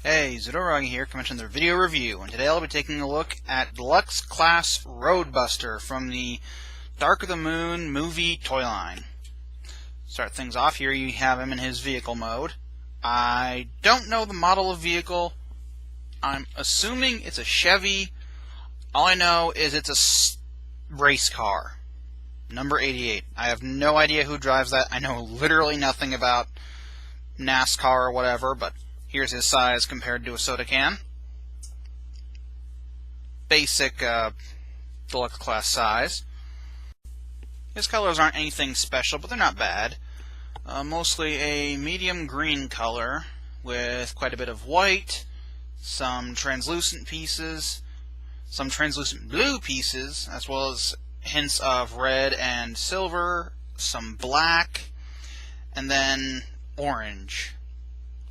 Hey, Zedorog here, coming to another video review, and today I'll be taking a look at Deluxe Class Roadbuster from the Dark of the Moon movie toy line. Start things off here, you have him in his vehicle mode. I don't know the model of vehicle. I'm assuming it's a Chevy. All I know is it's a race car. Number 88. I have no idea who drives that. I know literally nothing about NASCAR or whatever, but here's his size compared to a soda can. Basic Deluxe class size. His colors aren't anything special, but they're not bad. Mostly a medium green color with quite a bit of white, some translucent pieces, some translucent blue pieces, as well as hints of red and silver, some black, and then orange.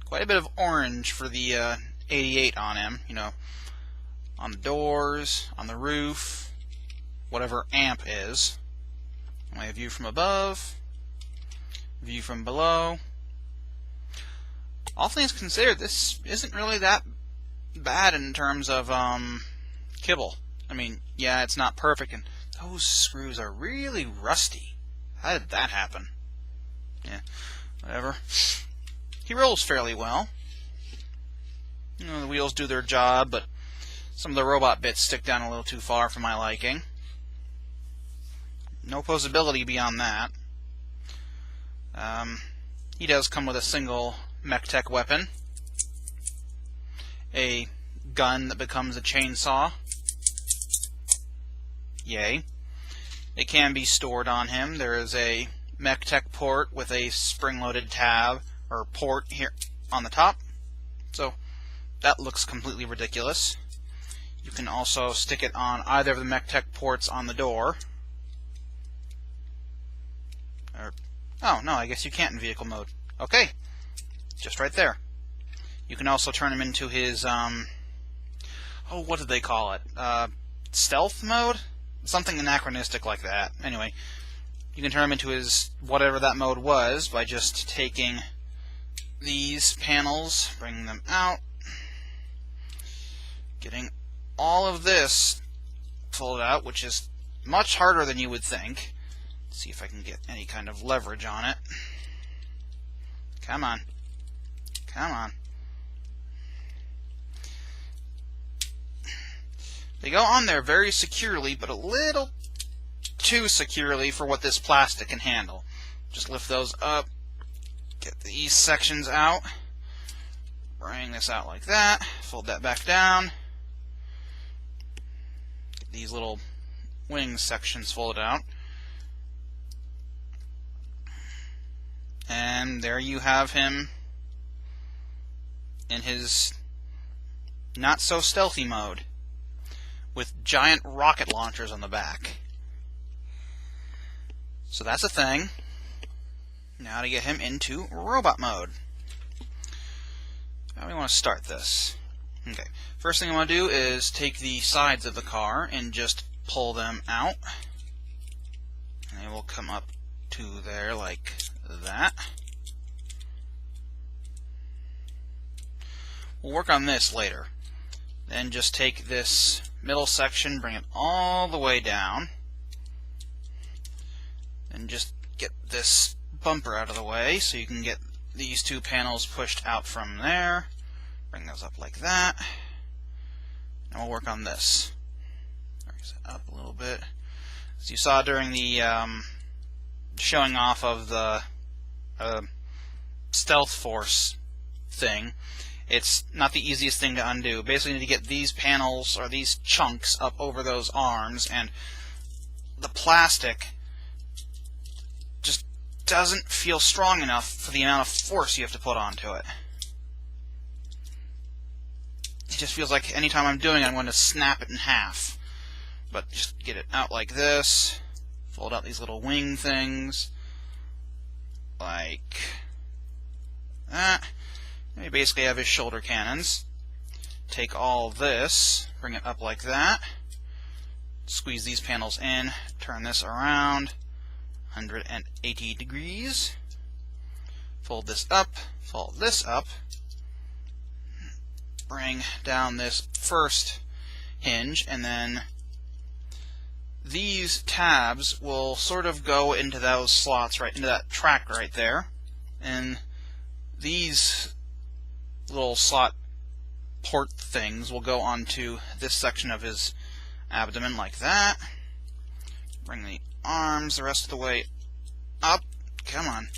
Quite a bit of orange for the 88 on him, you know, on the doors, on the roof, whatever amp is. My view from above, view from below. All things considered, this isn't really that bad in terms of kibble. I mean, yeah, it's not perfect, and those screws are really rusty. How did that happen? Yeah, whatever. He rolls fairly well. You know, the wheels do their job, but some of the robot bits stick down a little too far for my liking. No posability beyond that. He does come with a single mech-tech weapon. A gun that becomes a chainsaw. Yay. It can be stored on him. There is a mech-tech port with a spring-loaded tab or port here on the top, so that looks completely ridiculous. You can also stick it on either of the mech-tech ports on the door. Oh no, I guess you can't in vehicle mode. Okay, just right there. You can also turn him into his what did they call it? Stealth mode? Something anachronistic like that. Anyway, you can turn him into his whatever that mode was by just taking these panels, bringing them out, getting all of this folded out, which is much harder than you would think. Let's see if I can get any kind of leverage on it. Come on. Come on. They go on there very securely, but a little too securely for what this plastic can handle. Just lift those up. Get these sections out, bring this out like that, fold that back down, get these little wing sections folded out, and there you have him in his not so stealthy mode with giant rocket launchers on the back. So that's a thing. Now to get him into robot mode. How do we want to start this? Okay, first thing I want to do is take the sides of the car and just pull them out. And they will come up to there like that. We'll work on this later. Then just take this middle section, bring it all the way down, and just get this bumper out of the way so you can get these two panels pushed out from there. Bring those up like that. And we'll work on this. Raise it up a little bit. As you saw during the showing off of the Stealth Force thing, it's not the easiest thing to undo. Basically you need to get these panels or these chunks up over those arms, and the plastic just doesn't feel strong enough for the amount of force you have to put onto it. It just feels like anytime I'm doing it, I'm going to snap it in half. But just get it out like this, fold out these little wing things, like that. And you basically have his shoulder cannons. Take all this, bring it up like that, squeeze these panels in, turn this around, 180 degrees. Fold this up, bring down this first hinge, and then these tabs will sort of go into those slots, right into that track right there, and these little slot port things will go onto this section of his abdomen like that. Bring the arms the rest of the way up. Come on.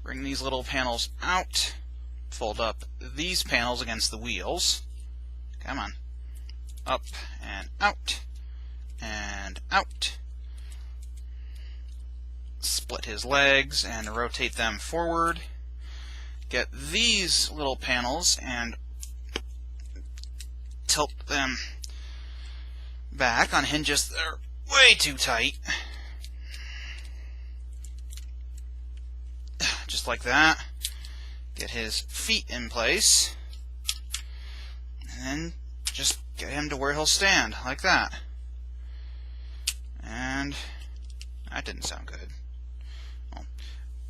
Bring these little panels out. Fold up these panels against the wheels. Come on. Up and out. And out. Split his legs and rotate them forward. Get these little panels and tilt them back on hinges that are way too tight. Just like that. Get his feet in place. And then just get him to where he'll stand, like that. And that didn't sound good. Well,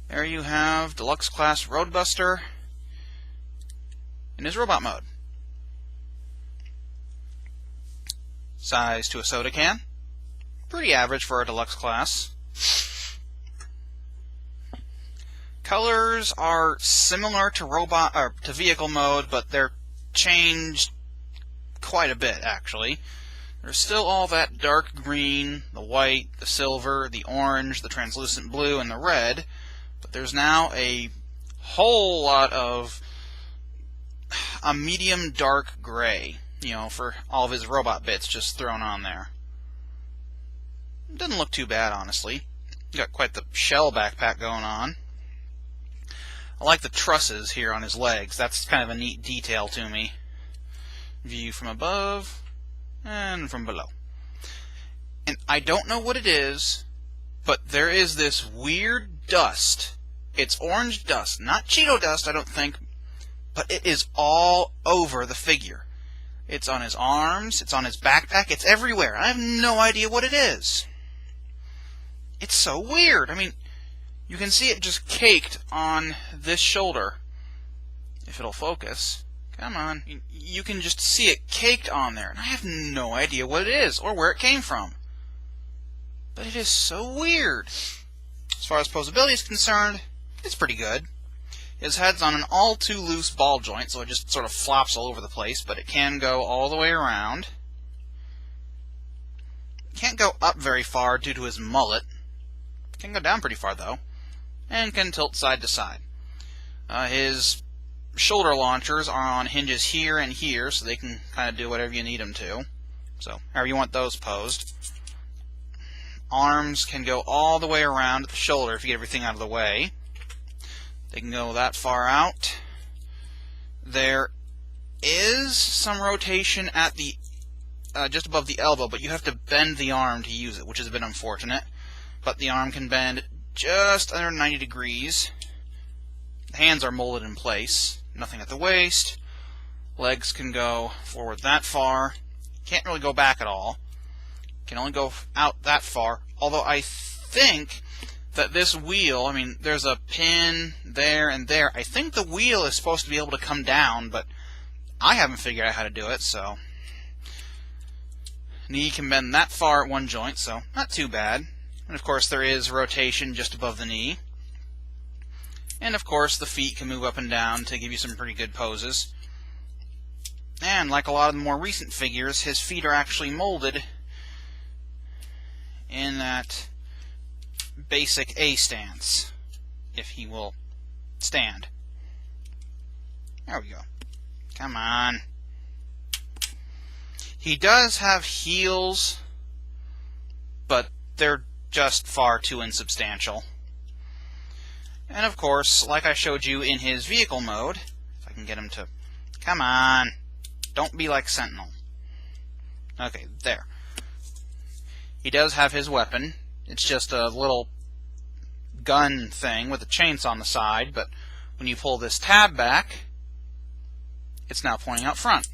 there you have Deluxe Class Roadbuster in his robot mode. Size to a soda can. Pretty average for a Deluxe Class. Colors are similar to vehicle mode, but they're changed quite a bit, actually. There's still all that dark green, the white, the silver, the orange, the translucent blue, and the red, but there's now a whole lot of a medium dark gray, for all of his robot bits just thrown on there. It doesn't look too bad, honestly. Got quite the shell backpack going on. I like the trusses here on his legs. That's kind of a neat detail to me. View from above and from below. And I don't know what it is, but there is this weird dust. It's orange dust, not Cheeto dust, I don't think, but it is all over the figure. It's on his arms, it's on his backpack, it's everywhere. I have no idea what it is. It's so weird. I mean, you can see it just caked on this shoulder. If it'll focus. Come on. You can just see it caked on there. And I have no idea what it is or where it came from. But it is so weird. As far as posability is concerned, it's pretty good. His head's on an all too loose ball joint, so it just sort of flops all over the place, but it can go all the way around. Can't go up very far due to his mullet. Can go down pretty far, though. And can tilt side to side. His shoulder launchers are on hinges here and here, so they can kind of do whatever you need them to. So, however you want those posed. Arms can go all the way around at the shoulder if you get everything out of the way. They can go that far out. There is some rotation at the just above the elbow, but you have to bend the arm to use it, which is a bit unfortunate. But the arm can bend just under 90 degrees. The hands are molded in place. Nothing at the waist. Legs can go forward that far. Can't really go back at all. Can only go out that far. Although I think that this wheel, there's a pin there and there. I think the wheel is supposed to be able to come down, but I haven't figured out how to do it, so. Knee can bend that far at one joint, so not too bad. And of course there is rotation just above the knee. And of course the feet can move up and down to give you some pretty good poses. And like a lot of the more recent figures, his feet are actually molded in that basic A stance, if he will stand. There we go. Come on. He does have heels, but they're just far too insubstantial. And of course, like I showed you in his vehicle mode, if I can get him to... Come on. Don't be like Sentinel. Okay, there. He does have his weapon. It's just a little gun thing with a chainsaw on the side, but when you pull this tab back, it's now pointing out front.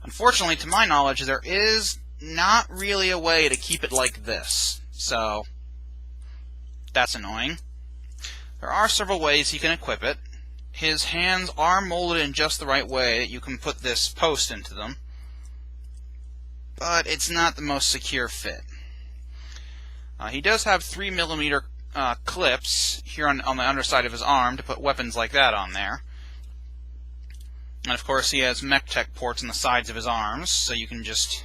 Unfortunately, to my knowledge, there is not really a way to keep it like this. so that's annoying. There are several ways he can equip it. His hands are molded in just the right way that you can put this post into them, but it's not the most secure fit. He does have 3mm clips here on the underside of his arm to put weapons like that on there. And of course he has MechTech ports on the sides of his arms, so you can just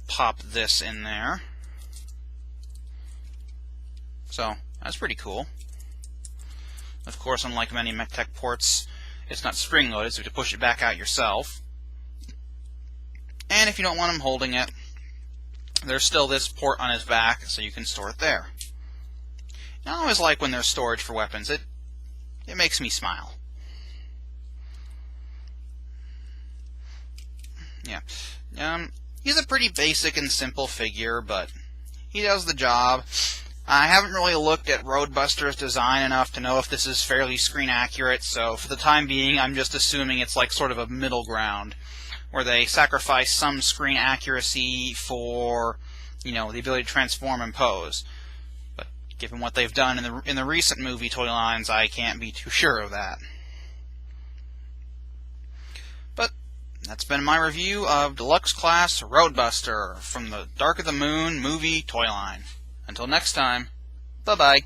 pop this in there. So that's pretty cool. Of course, unlike many MechTech ports, it's not spring-loaded, so you have to push it back out yourself. And if you don't want him holding it, there's still this port on his back, so you can store it there. And I always like when there's storage for weapons. It makes me smile. Yeah. He's a pretty basic and simple figure, but he does the job. I haven't really looked at Roadbuster's design enough to know if this is fairly screen accurate, so for the time being I'm just assuming it's like sort of a middle ground, where they sacrifice some screen accuracy for, the ability to transform and pose. But given what they've done in the recent movie toy lines, I can't be too sure of that. But that's been my review of Deluxe Class Roadbuster from the Dark of the Moon movie toy line. Until next time, bye-bye.